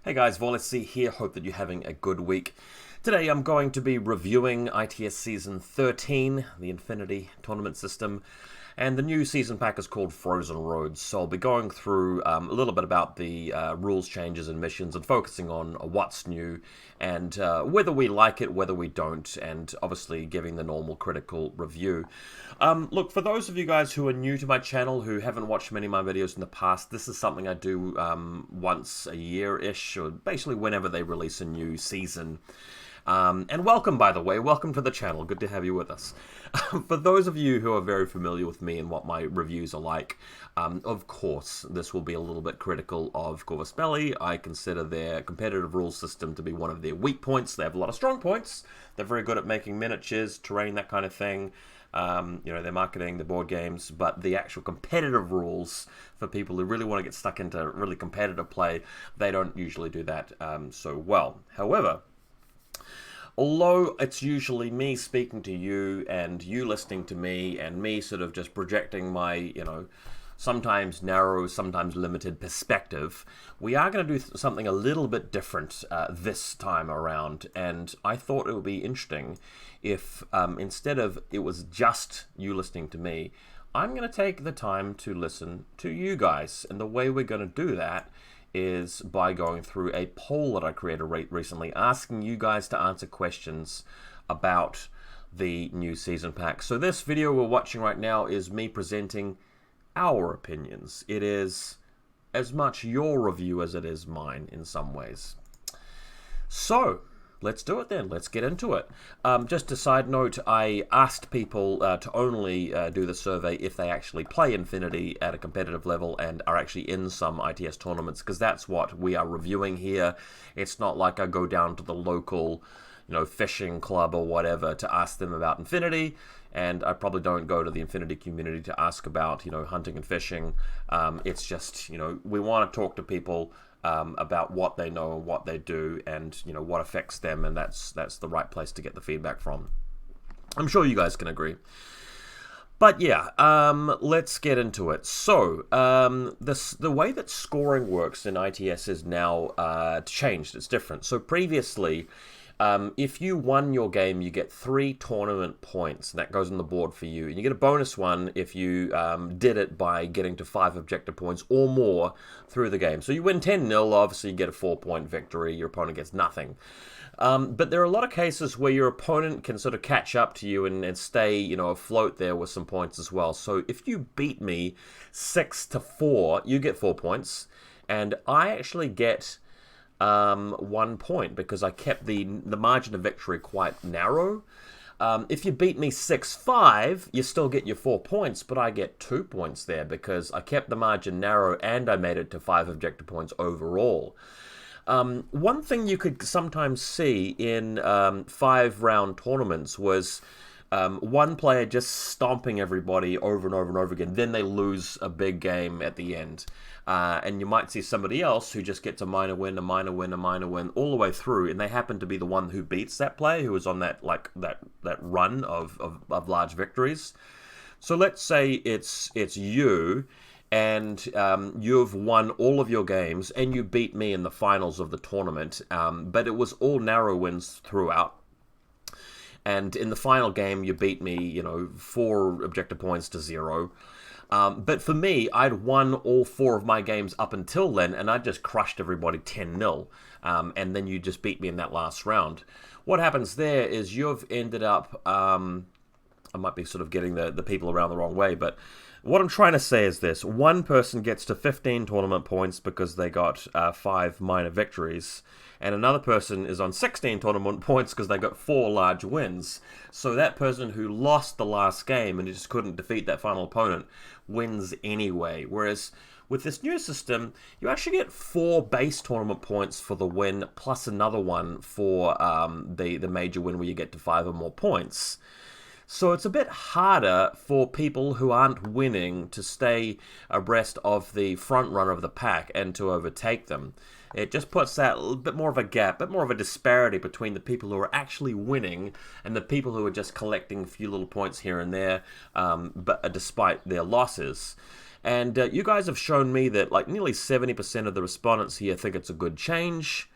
Hey guys, VaulSC here. Hope that you're having a good week. Today I'm going to be reviewing ITS Season 13, the Infinity Tournament System, and the new season pack is called Frozen Roads. So I'll be going through a little bit about the rules changes and missions and focusing on what's new and whether we like it, whether we don't, and obviously giving the normal critical review. Look, for those of you guys who are new to my channel, who haven't watched many of my videos in the past, this is something I do once a year-ish, or basically whenever they release a new season. And welcome, by the way, welcome to the channel. Good to have you with us. For those of you who are very familiar with me and what my reviews are like, of course, this will be a little bit critical of Corvus Belli. I consider their competitive rules system to be one of their weak points. They have a lot of strong points. They're very good at making miniatures, terrain, that kind of thing. Their marketing, the board games, but the actual competitive rules for people who really want to get stuck into really competitive play, they don't usually do that so well. However, although it's usually me speaking to you and you listening to me and me sort of just projecting my, sometimes narrow, sometimes limited perspective, we are going to do something a little bit different this time around. And I thought it would be interesting if instead of it was just you listening to me, I'm going to take the time to listen to you guys. And the way we're going to do that is by going through a poll that I created recently, asking you guys to answer questions about the new season pack. So this video we're watching right now is me presenting our opinions. It is as much your review as it is mine in some ways. So let's do it then. Let's get into it. Just a side note, I asked people to only do the survey if they actually play Infinity at a competitive level and are actually in some ITS tournaments, because that's what we are reviewing here. It's not like I go down to the local, fishing club or whatever to ask them about Infinity, and I probably don't go to the Infinity community to ask about, hunting and fishing. It's just, we want to talk to people about what they know and what they do and what affects them, and that's the right place to get the feedback from. I'm sure you guys can agree. But yeah, let's get into it. So the way that scoring works in ITS is now changed. It's different. So previously, if you won your game, you get 3 tournament points, and that goes on the board for you. And you get a bonus one if you did it by getting to 5 objective points or more through the game. So you win 10-0, obviously you get a 4-point victory, your opponent gets nothing. But there are a lot of cases where your opponent can sort of catch up to you and stay, afloat there with some points as well. So if you beat me 6-4, you get 4 points, and I actually get 1 point because I kept the margin of victory quite narrow. If you beat me 6-5, you still get your 4 points, but I get 2 points there because I kept the margin narrow and I made it to 5 objective points overall. One thing you could sometimes see in 5-round tournaments was one player just stomping everybody over and over and over again. Then they lose a big game at the end. And you might see somebody else who just gets a minor win, a minor win, a minor win all the way through, and they happen to be the one who beats that player who was on that run of large victories. So let's say it's you, and you've won all of your games, and you beat me in the finals of the tournament, but it was all narrow wins throughout. And in the final game, you beat me, 4 objective points to 0. But for me, I'd won all 4 of my games up until then, and I just crushed everybody 10-0. And then you just beat me in that last round. What happens there is you've ended up, I might be sort of getting the people around the wrong way, but what I'm trying to say is this. One person gets to 15 tournament points because they got 5 minor victories, and another person is on 16 tournament points because they got 4 large wins. So that person who lost the last game and just couldn't defeat that final opponent wins anyway. Whereas with this new system, you actually get 4 base tournament points for the win, plus another one for the major win where you get to 5 or more points. So it's a bit harder for people who aren't winning to stay abreast of the front runner of the pack and to overtake them. It just puts that a bit more of a gap, a bit more of a disparity between the people who are actually winning and the people who are just collecting a few little points here and there, but despite their losses. And you guys have shown me that like nearly 70% of the respondents here think it's a good change.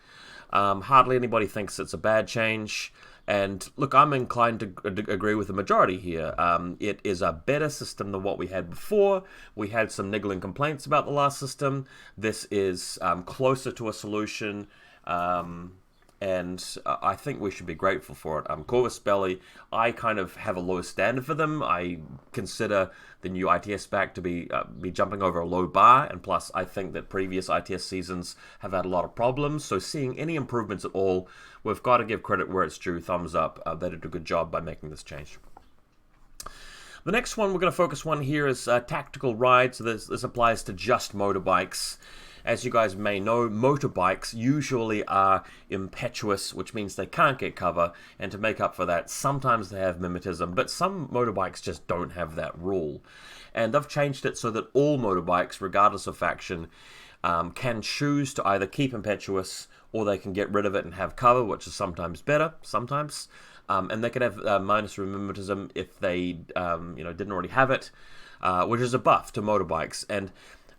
Hardly anybody thinks it's a bad change. And look, I'm inclined to agree with the majority here. It is a better system than what we had before. We had some niggling complaints about the last system. This is closer to a solution. And I think we should be grateful for it. Corvus Belli, I kind of have a low standard for them. I consider the new ITS back to be jumping over a low bar, and plus I think that previous ITS seasons have had a lot of problems, so seeing any improvements at all, we've got to give credit where it's due. Thumbs up. They did a good job by making this change. The next one we're going to focus on here is tactical rides. So this applies to just motorbikes. As you guys may know, motorbikes usually are impetuous, which means they can't get cover, and to make up for that, sometimes they have mimetism, but some motorbikes just don't have that rule. And they've changed it so that all motorbikes, regardless of faction, can choose to either keep impetuous, or they can get rid of it and have cover, which is sometimes better, sometimes. And they can have minus mimetism if they didn't already have it, which is a buff to motorbikes. And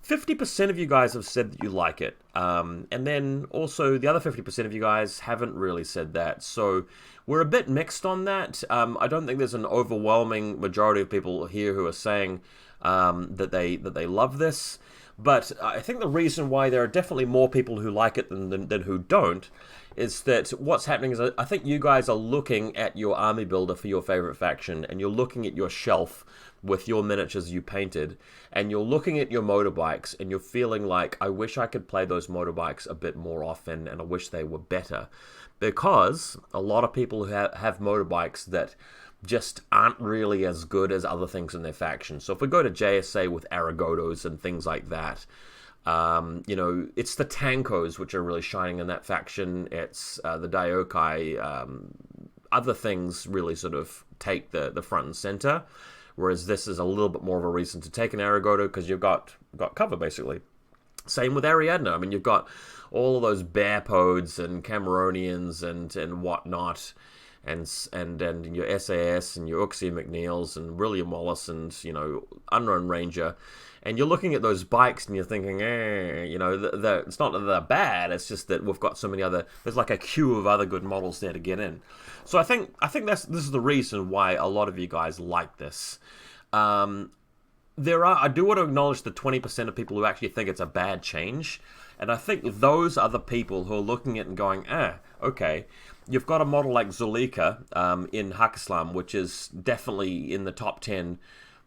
50% of you guys have said that you like it, and then also the other 50% of you guys haven't really said that, so we're a bit mixed on that. I don't think there's an overwhelming majority of people here who are saying that they love this, but I think the reason why there are definitely more people who like it than who don't is that what's happening is I think you guys are looking at your army builder for your favorite faction, and you're looking at your shelf with your miniatures you painted, and you're looking at your motorbikes and you're feeling like, I wish I could play those motorbikes a bit more often, and I wish they were better, because a lot of people who have motorbikes that just aren't really as good as other things in their faction. So if we go to JSA with Aragotos and things like that, it's the Tankos which are really shining in that faction. It's the Daiokai. Other things really sort of take the front and center, whereas this is a little bit more of a reason to take an Aragoto because you've got cover, basically. Same with Ariadne. I mean, you've got all of those Bearpods and Cameronians and whatnot, and your SAS and your Uxie McNeils and William Wallace and, Unknown Ranger. And you're looking at those bikes and you're thinking, it's not that they're bad, it's just that we've got so many there's like a queue of other good models there to get in. So I think this is the reason why a lot of you guys like this. I do want to acknowledge the 20% of people who actually think it's a bad change, and I think those are the people who are looking at it and going, okay, you've got a model like Zulika in Hakislam, which is definitely in the top 10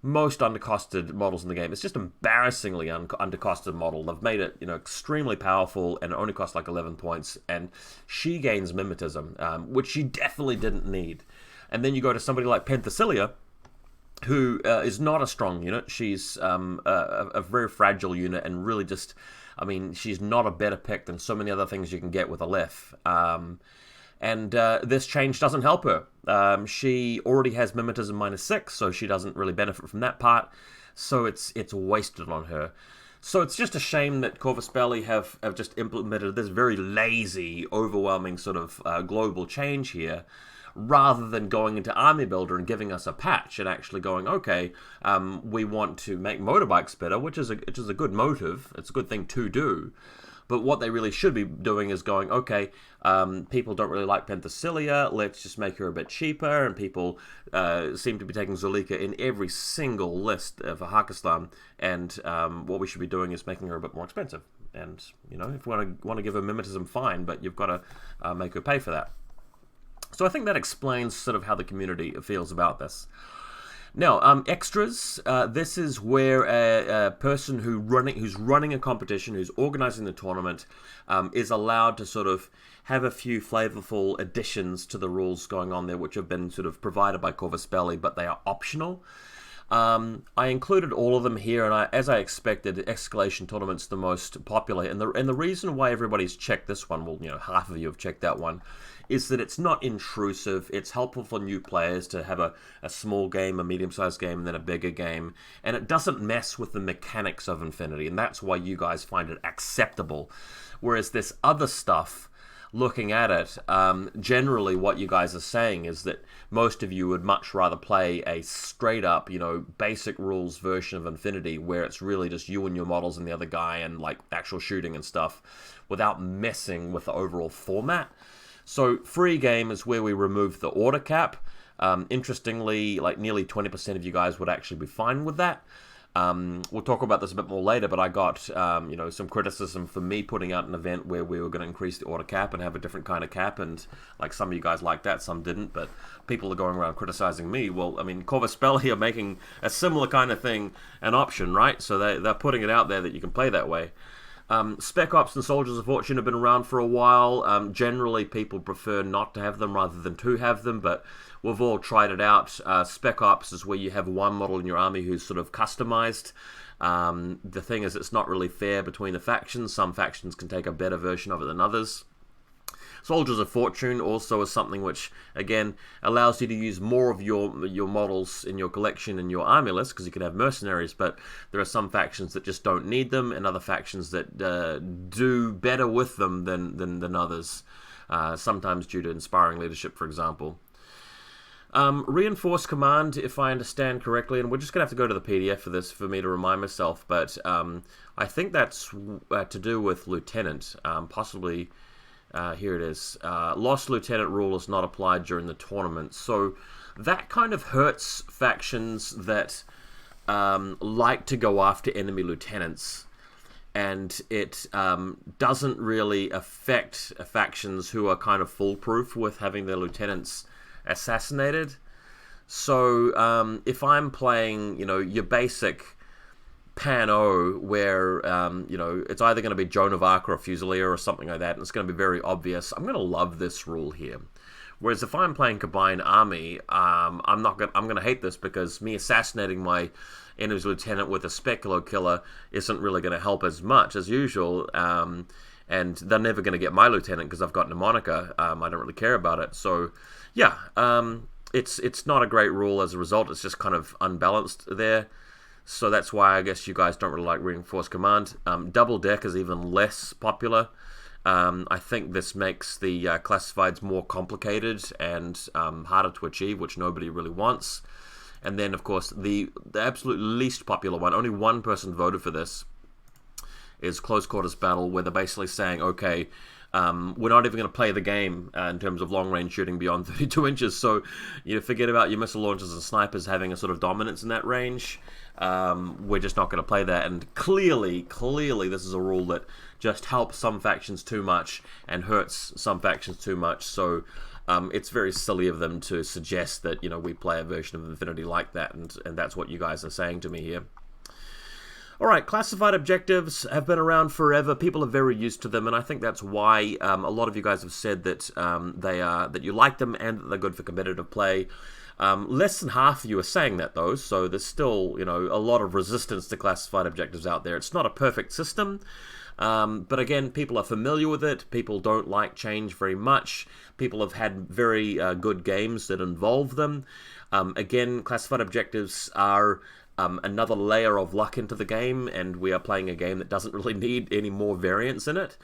most undercosted models in the game. It's just embarrassingly undercosted model. They've made it, extremely powerful, and it only costs like 11 points. And she gains mimetism, which she definitely didn't need. And then you go to somebody like Penthesilea, who is not a strong unit. She's a very fragile unit, and really just, she's not a better pick than so many other things you can get with Aleph. And this change doesn't help her. She already has mimetism -6, so she doesn't really benefit from that part. So it's wasted on her. So it's just a shame that Corvus Belli have just implemented this very lazy, overwhelming sort of global change here, rather than going into Army Builder and giving us a patch and actually going, okay, we want to make motorbikes better, which is a good motive. It's a good thing to do. But what they really should be doing is going, okay, people don't really like Penthesilea, let's just make her a bit cheaper, and people seem to be taking Zulika in every single list for Hakislam, and what we should be doing is making her a bit more expensive. And, if we want to give her mimetism, fine, but you've got to make her pay for that. So I think that explains sort of how the community feels about this. Now, extras. This is where a person who's running a competition, who's organizing the tournament, is allowed to sort of have a few flavorful additions to the rules going on there, which have been sort of provided by Corvus Belli, but they are optional. I included all of them here, and as I expected, Escalation Tournament's the most popular, and the reason why everybody's checked this one, well, half of you have checked that one, is that it's not intrusive. It's helpful for new players to have a small game, a medium-sized game, and then a bigger game, and it doesn't mess with the mechanics of Infinity, and that's why you guys find it acceptable. Whereas this other stuff, looking at it, generally what you guys are saying is that most of you would much rather play a straight up, basic rules version of Infinity, where it's really just you and your models and the other guy and like actual shooting and stuff, without messing with the overall format. So free game is where we remove the order cap. Interestingly, like nearly 20% of you guys would actually be fine with that. We'll talk about this a bit more later, but I got some criticism for me putting out an event where we were going to increase the order cap and have a different kind of cap, and like some of you guys liked that, some didn't, but people are going around criticizing me. Well, I mean, Corvus Belli are making a similar kind of thing an option, right? So they're putting it out there that you can play that way. Spec Ops and Soldiers of Fortune have been around for a while. Generally, people prefer not to have them rather than to have them, but we've all tried it out. Spec Ops is where you have one model in your army who's sort of customized. The thing is, it's not really fair between the factions. Some factions can take a better version of it than others. Soldiers of Fortune also is something which, again, allows you to use more of your models in your collection in your army list, because you can have mercenaries, but there are some factions that just don't need them, and other factions that do better with them than others, sometimes due to inspiring leadership, for example. Reinforced command, if I understand correctly, and we're just going to have to go to the PDF for this for me to remind myself, but I think that's to do with Lieutenant, possibly. Here it is. Lost Lieutenant rule is not applied during the tournament. So that kind of hurts factions that like to go after enemy lieutenants. And it doesn't really affect factions who are kind of foolproof with having their lieutenants assassinated. So if I'm playing, your basic Pan-O, where, it's either going to be Joan of Arc or a Fusilier or something like that, and it's going to be very obvious, I'm going to love this rule here. Whereas if I'm playing Combined Army, I'm going to hate this, because me assassinating my enemy's lieutenant with a Specular Killer isn't really going to help as much as usual, and they're never going to get my lieutenant because I've got Mnemonica. I don't really care about it. So, yeah, it's not a great rule as a result. It's just kind of unbalanced there. So that's why I guess you guys don't really like Reinforced Command. Double Deck is even less popular. I think this makes the classifieds more complicated and harder to achieve, which nobody really wants. And then, of course, the absolute least popular one, only one person voted for this, is Close Quarters Battle, where they're basically saying, okay, we're not even going to play the game in terms of long-range shooting beyond 32 inches, so forget about your missile launchers and snipers having a sort of dominance in that range. We're just not going to play that, and clearly this is a rule that just helps some factions too much and hurts some factions too much, so it's very silly of them to suggest that we play a version of Infinity like that, and that's what you guys are saying to me here. Alright, classified objectives have been around forever. People are very used to them, and I think that's why a lot of you guys have said that that you like them and that they're good for competitive play. Less than half of you are saying that, though, so there's still a lot of resistance to classified objectives out there. It's not a perfect system, but again, people are familiar with it. People don't like change very much. People have had very good games that involve them. Again, classified objectives are another layer of luck into the game, and we are playing a game that doesn't really need any more variance in it.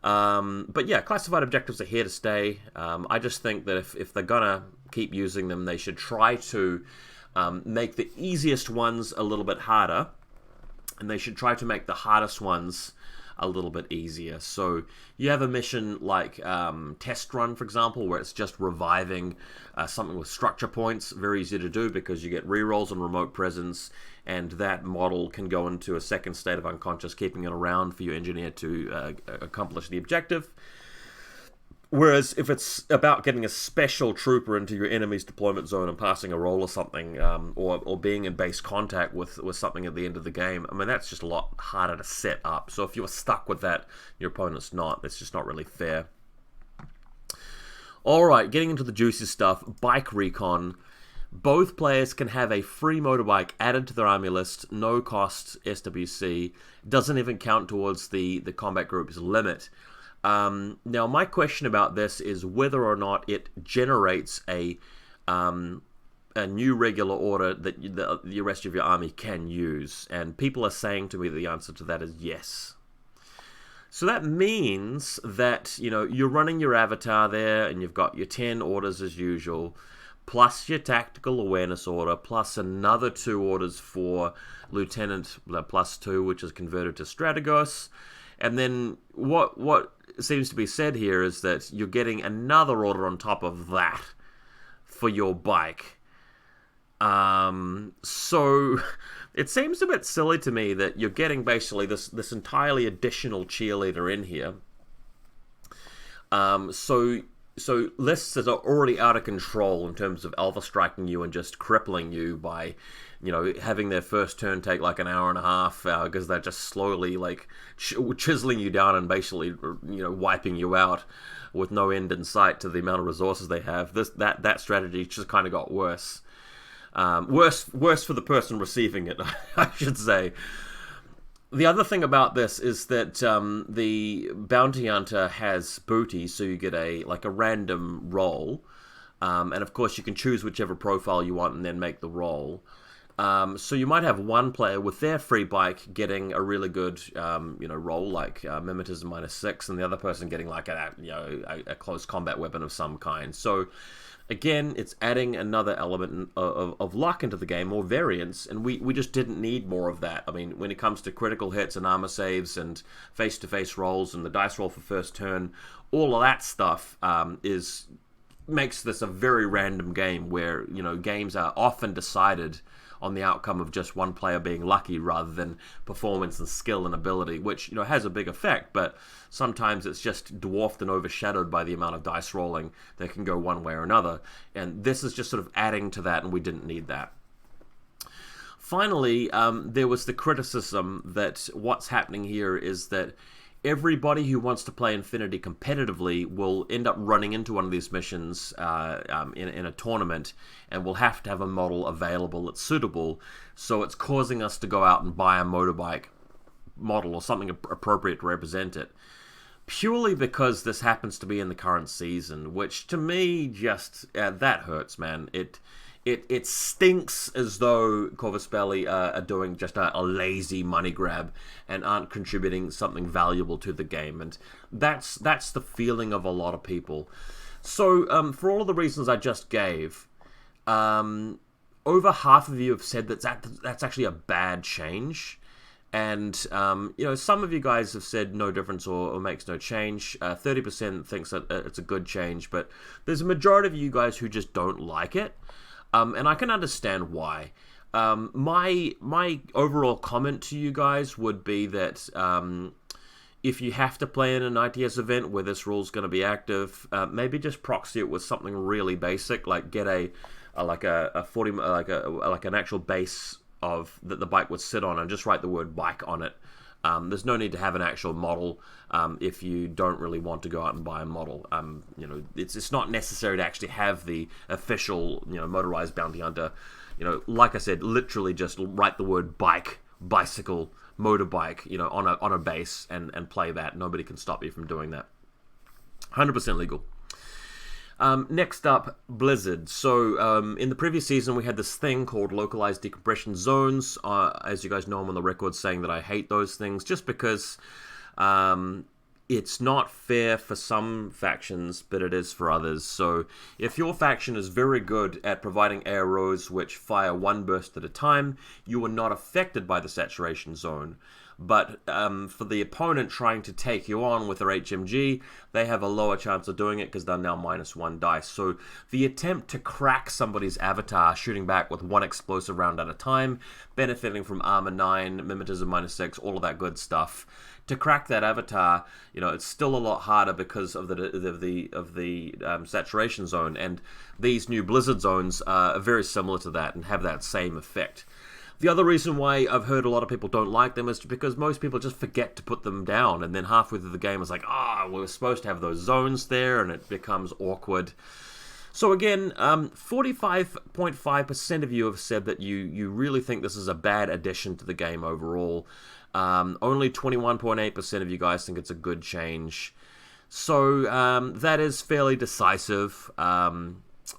But yeah, classified objectives are here to stay. I just think that if they're gonna keep using them, they should try to make the easiest ones a little bit harder, and they should try to make the hardest ones a little bit easier. So you have a mission like Test Run, for example, where it's just reviving something with structure points. Very easy to do because you get rerolls and remote presence, and that model can go into a second state of unconscious, keeping it around for your engineer to accomplish the objective. Whereas if it's about getting a special trooper into your enemy's deployment zone and passing a roll or something, or being in base contact with something at the end of the game, I mean, that's just a lot harder to set up. So if you're stuck with that, your opponent's not. That's just not really fair. Alright, getting into the juicy stuff, Bike Recon. Both players can have a free motorbike added to their army list, no cost SWC, doesn't even count towards the combat group's limit. Now, my question about this is whether or not it generates a new regular order that the rest of your army can use. And people are saying to me that the answer to that is yes. So that means that, you're running your avatar there and you've got your 10 orders as usual, plus your tactical awareness order, plus another 2 orders for Lieutenant +2, which is converted to Strategos. And then what seems to be said here is that you're getting another order on top of that for your bike. So it seems a bit silly to me that you're getting basically this entirely additional cheerleader in here. So lists that are already out of control in terms of alpha striking you and just crippling you by, having their first turn take like an hour and a half because they're just slowly like chiseling you down and basically, wiping you out with no end in sight to the amount of resources they have. That strategy just kind of got worse. Worse for the person receiving it, I should say. The other thing about this is that the bounty hunter has booty, so you get a random roll, and of course you can choose whichever profile you want and then make the roll. So you might have one player with their free bike getting a really good roll, like mimetism -6, and the other person getting like a close combat weapon of some kind. So again, it's adding another element of luck into the game, or variance, and we just didn't need more of that. I mean, when it comes to critical hits and armor saves and face-to-face rolls and the dice roll for first turn, all of that stuff makes this a very random game where, games are often decided on the outcome of just one player being lucky rather than performance and skill and ability, which, has a big effect, but sometimes it's just dwarfed and overshadowed by the amount of dice rolling that can go one way or another. And this is just sort of adding to that, and we didn't need that. Finally, there was the criticism that what's happening here is that everybody who wants to play Infinity competitively will end up running into one of these missions in a tournament, and will have to have a model available that's suitable. So it's causing us to go out and buy a motorbike model or something appropriate to represent it, purely because this happens to be in the current season, which to me just that hurts, man. It stinks as though Corvus Belli are doing just a lazy money grab and aren't contributing something valuable to the game, and that's the feeling of a lot of people. So for all of the reasons I just gave, over half of you have said that's actually a bad change, and some of you guys have said no difference or makes no change. 30% thinks that it's a good change, but there's a majority of you guys who just don't like it. And I can understand why. My overall comment to you guys would be that if you have to play in an ITS event where this rule's going to be active, maybe just proxy it with something really basic, like get an actual base of that the bike would sit on, and just write the word bike on it. There's no need to have an actual model if you don't really want to go out and buy a model. It's not necessary to actually have the official, motorized bounty hunter. Like I said, literally just write the word bike, bicycle, motorbike, on a base and play that. Nobody can stop you from doing that. 100% legal. Next up, Blizzard. So in the previous season, we had this thing called localized decompression zones. As you guys know, I'm on the record saying that I hate those things just because it's not fair for some factions, but it is for others. So if your faction is very good at providing arrows which fire one burst at a time, you are not affected by the saturation zone. But for the opponent trying to take you on with their HMG, they have a lower chance of doing it because they're now -1 dice. So the attempt to crack somebody's avatar shooting back with one explosive round at a time, benefiting from armor 9, mimetism -6, all of that good stuff. To crack that avatar, it's still a lot harder because of the saturation zone, and these new Blizzard zones are very similar to that and have that same effect. The other reason why I've heard a lot of people don't like them is because most people just forget to put them down, and then halfway through the game it's like, we're supposed to have those zones there, and it becomes awkward. So again, 45.5% of you have said that you really think this is a bad addition to the game overall. Only 21.8% of you guys think it's a good change. So that is fairly decisive.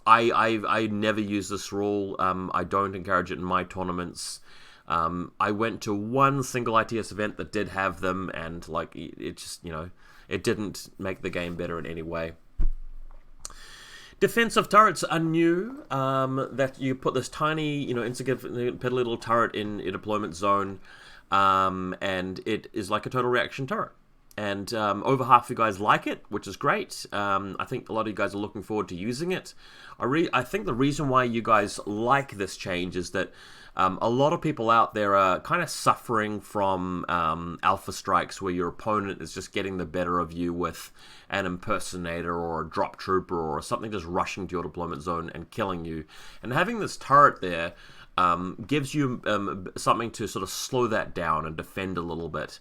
I never use this rule. I don't encourage it in my tournaments. I went to one single ITS event that did have them, and like it just, it didn't make the game better in any way. Defensive turrets are new, that you put this tiny, insignificant little turret in a deployment zone, and it is like a total reaction turret. And over half of you guys like it, which is great. I think a lot of you guys are looking forward to using it. I think the reason why you guys like this change is that a lot of people out there are kind of suffering from alpha strikes where your opponent is just getting the better of you with an impersonator or a drop trooper or something just rushing to your deployment zone and killing you. And having this turret there gives you something to sort of slow that down and defend a little bit.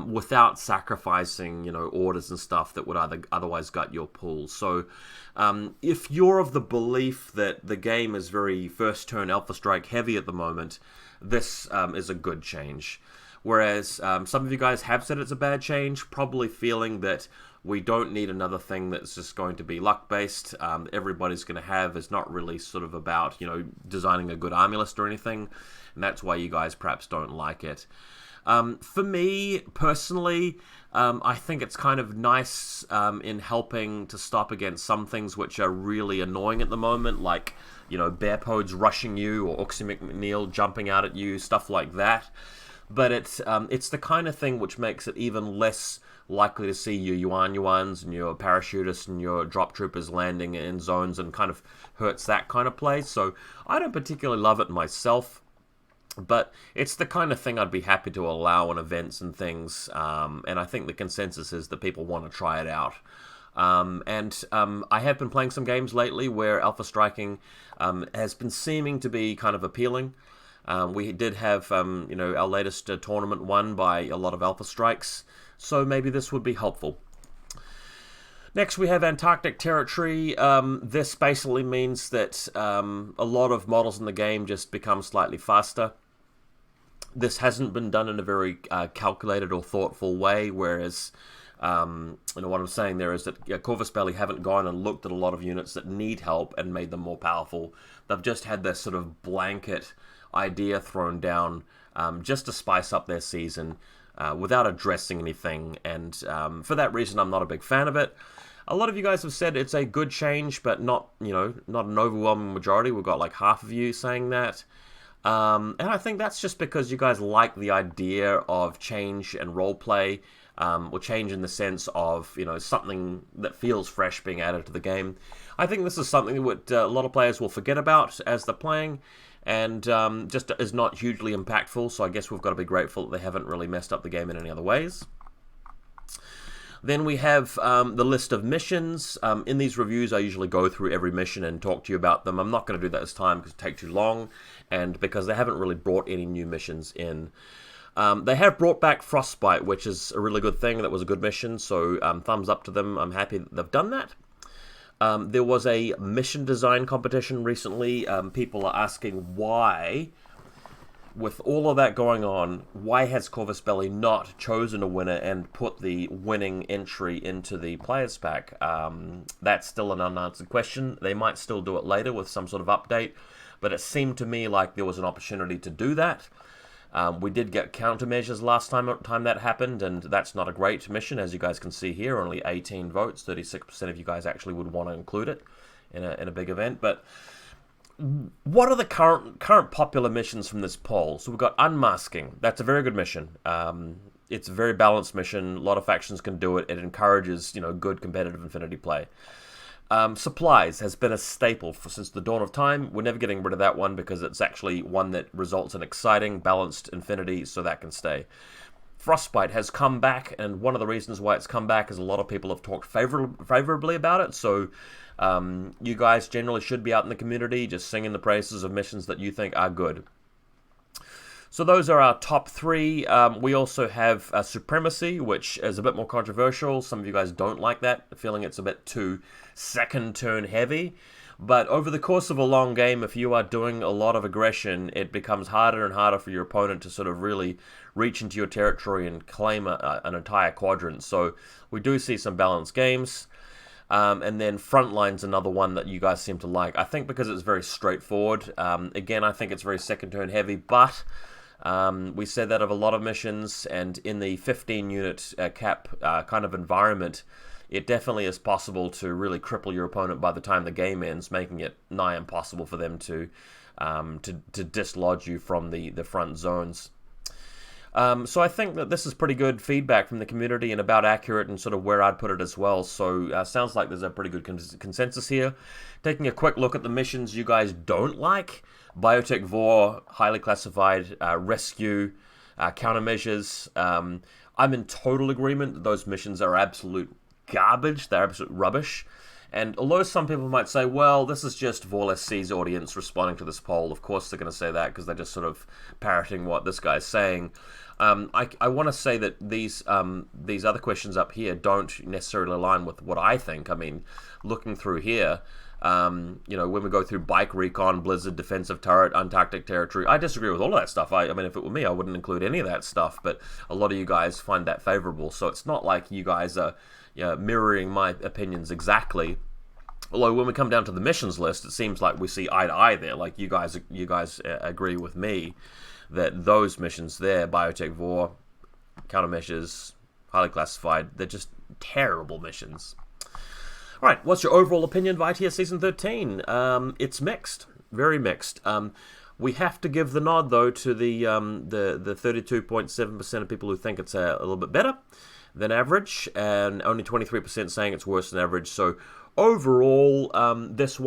Without sacrificing, orders and stuff that would otherwise gut your pool. So, if you're of the belief that the game is very first turn Alpha Strike heavy at the moment, this is a good change. Whereas some of you guys have said it's a bad change, probably feeling that we don't need another thing that's just going to be luck-based. Everybody's going to have is not really sort of about, designing a good army list or anything, and that's why you guys perhaps don't like it. For me, personally, I think it's kind of nice in helping to stop against some things which are really annoying at the moment, like, bear pods rushing you or Oxy McNeil jumping out at you, stuff like that. But it's the kind of thing which makes it even less likely to see your Yuan-Yuans and your parachutists and your drop troopers landing in zones and kind of hurts that kind of play. So I don't particularly love it myself. But it's the kind of thing I'd be happy to allow in events and things, and I think the consensus is that people want to try it out. I have been playing some games lately where alpha striking has been seeming to be kind of appealing. We did have, our latest tournament won by a lot of alpha strikes, so maybe this would be helpful. Next, we have Antarctic territory. This basically means that a lot of models in the game just become slightly faster. This hasn't been done in a very calculated or thoughtful way, whereas, what I'm saying there is that Corvus Belli haven't gone and looked at a lot of units that need help and made them more powerful. They've just had this sort of blanket idea thrown down just to spice up their season without addressing anything, and for that reason I'm not a big fan of it. A lot of you guys have said it's a good change, but not an overwhelming majority. We've got like half of you saying that. And I think that's just because you guys like the idea of change and roleplay, or change in the sense of, something that feels fresh being added to the game. I think this is something that a lot of players will forget about as they're playing, and just is not hugely impactful, so I guess we've got to be grateful that they haven't really messed up the game in any other ways. Then we have the list of missions. In these reviews, I usually go through every mission and talk to you about them. I'm not going to do that this time because it takes too long, and because they haven't really brought any new missions in. They have brought back Frostbite, which is a really good thing. That was a good mission, so thumbs up to them. I'm happy that they've done that. There was a mission design competition recently. People are asking why, with all of that going on, why has Corvus Belli not chosen a winner and put the winning entry into the players pack? That's still an unanswered question. They might still do it later with some sort of update, but it seemed to me like there was an opportunity to do that. We did get countermeasures last time that happened, and that's not a great mission, as you guys can see here. Only 18 votes, 36% of you guys actually would want to include it in a big event. But what are the current popular missions from this poll? So we've got Unmasking. That's a very good mission. It's a very balanced mission. A lot of factions can do it. It encourages, good competitive Infinity play. Supplies has been a staple since the dawn of time. We're never getting rid of that one because it's actually one that results in exciting, balanced Infinity, so that can stay. Frostbite has come back, and one of the reasons why it's come back is a lot of people have talked favorably about it, so you guys generally should be out in the community just singing the praises of missions that you think are good. So those are our top three. We also have Supremacy, which is a bit more controversial. Some of you guys don't like that, feeling it's a bit too second turn heavy. But over the course of a long game, if you are doing a lot of aggression, it becomes harder and harder for your opponent to sort of really reach into your territory and claim an entire quadrant. So we do see some balanced games. And then Frontline's another one that you guys seem to like. I think because it's very straightforward. Again, I think it's very second turn heavy, but We said that of a lot of missions, and in the 15-unit cap kind of environment, it definitely is possible to really cripple your opponent by the time the game ends, making it nigh impossible for them to dislodge you from the front zones. So I think that this is pretty good feedback from the community and about accurate and sort of where I'd put it as well. So sounds like there's a pretty good consensus here. Taking a quick look at the missions you guys don't like. Biotech Vor, highly classified, rescue, countermeasures. I'm in total agreement that those missions are absolute garbage. They're absolute rubbish. And although some people might say, well, this is just VaulSC's audience responding to this poll, of course they're going to say that because they're just sort of parroting what this guy's saying. I want to say that these other questions up here don't necessarily align with what I think. I mean, looking through here, when we go through bike recon, blizzard, defensive turret, Antarctic territory, I disagree with all of that stuff. I mean, if it were me, I wouldn't include any of that stuff, but a lot of you guys find that favorable. So it's not like you guys are mirroring my opinions exactly. Although when we come down to the missions list, it seems like we see eye to eye there. Like you guys agree with me that those missions there, Biotech Vor, countermeasures, highly classified, they're just terrible missions. All right, what's your overall opinion of ITS Season 13? It's mixed, very mixed. We have to give the nod, though, to the 32.7% of people who think it's a little bit better than average, and only 23% saying it's worse than average. So overall, this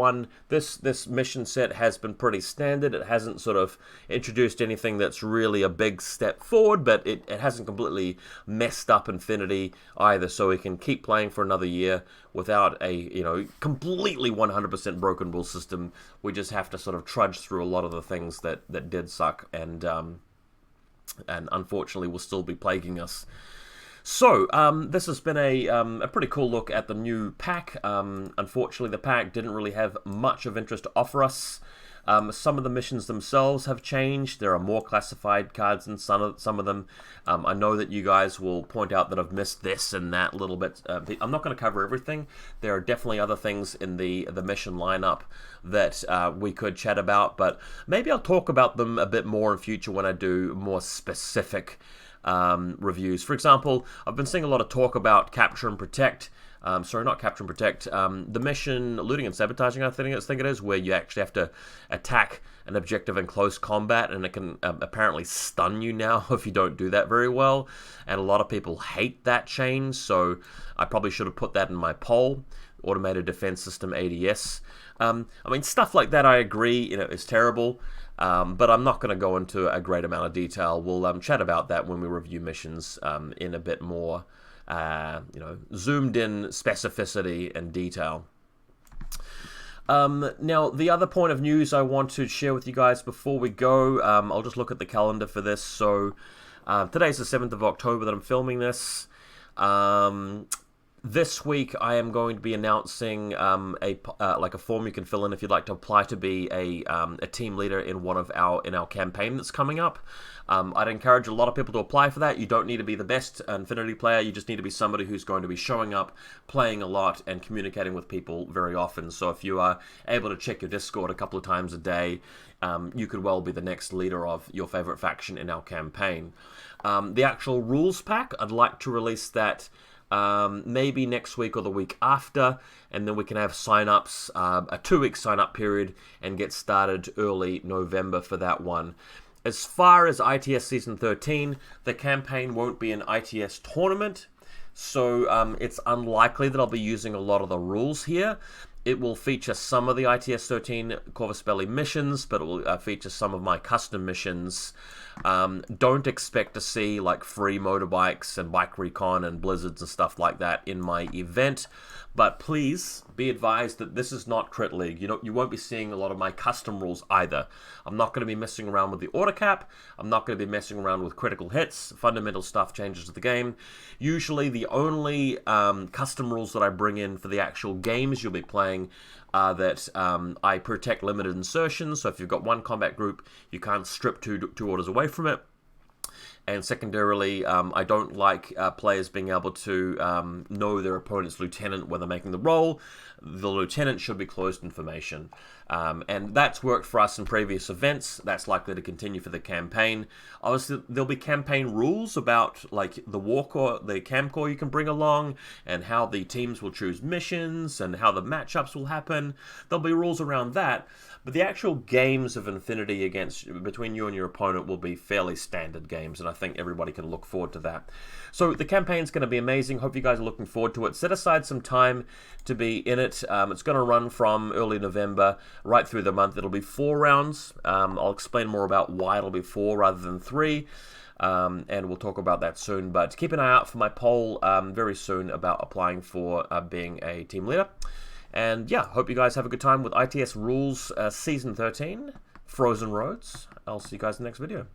mission set has been pretty standard. It hasn't sort of introduced anything that's really a big step forward, but it hasn't completely messed up Infinity either. So we can keep playing for another year without a completely 100% broken rule system. We just have to sort of trudge through a lot of the things that did suck and unfortunately will still be plaguing us. So, this has been a pretty cool look at the new pack. Unfortunately, the pack didn't really have much of interest to offer us. Some of the missions themselves have changed. There are more classified cards in some of them. I know that you guys will point out that I've missed this and that little bit. I'm not going to cover everything. There are definitely other things in the mission lineup that we could chat about, but maybe I'll talk about them a bit more in future when I do more specific reviews. For example, I've been seeing a lot of talk about Capture and Protect. Sorry, not Capture and Protect. The mission Looting and Sabotaging, I think it is, where you actually have to attack an objective in close combat, and it can apparently stun you now if you don't do that very well. And a lot of people hate that change, so I probably should have put that in my poll. Automated Defense System ADS. I mean, stuff like that, I agree, is terrible. But I'm not going to go into a great amount of detail. We'll chat about that when we review missions in a bit more, zoomed in specificity and detail. Now, the other point of news I want to share with you guys before we go, I'll just look at the calendar for this. So today's the 7th of October that I'm filming this. This week, I am going to be announcing a form you can fill in if you'd like to apply to be a team leader in our campaign that's coming up. I'd encourage a lot of people to apply for that. You don't need to be the best Infinity player. You just need to be somebody who's going to be showing up, playing a lot, and communicating with people very often. So if you are able to check your Discord a couple of times a day, you could well be the next leader of your favorite faction in our campaign. The actual rules pack, I'd like to release that maybe next week or the week after, and then we can have sign-ups, a 2-week sign-up period, and get started early November for that one. As far as ITS Season 13, the campaign won't be an ITS tournament, so it's unlikely that I'll be using a lot of the rules here. It will feature some of the ITS 13 Corvus Belli missions, but it will feature some of my custom missions. Don't expect to see like free motorbikes and bike recon and blizzards and stuff like that in my event. But please be advised that this is not Crit League. You won't be seeing a lot of my custom rules either. I'm not going to be messing around with the auto cap. I'm not going to be messing around with critical hits. Fundamental stuff changes to the game. Usually the only custom rules that I bring in for the actual games you'll be playing are that I protect limited insertions. So if you've got one combat group, you can't strip two orders away from it. And secondarily, I don't like players being able to know their opponent's lieutenant when they're making the roll. The lieutenant should be closed information. And that's worked for us in previous events. That's likely to continue for the campaign. Obviously, there'll be campaign rules about like the war corps, the camp corps you can bring along, and how the teams will choose missions, and how the matchups will happen. There'll be rules around that. But the actual games of Infinity between you and your opponent will be fairly standard games, and I think everybody can look forward to that. So the campaign's going to be amazing. Hope you guys are looking forward to it. Set aside some time to be in it. It's going to run from early November right through the month. It'll be 4 rounds. I'll explain more about why it'll be 4 rather than 3. And we'll talk about that soon. But keep an eye out for my poll very soon about applying for being a team leader. And yeah, hope you guys have a good time with ITS Rules Season 13, Frozen Roads. I'll see you guys in the next video.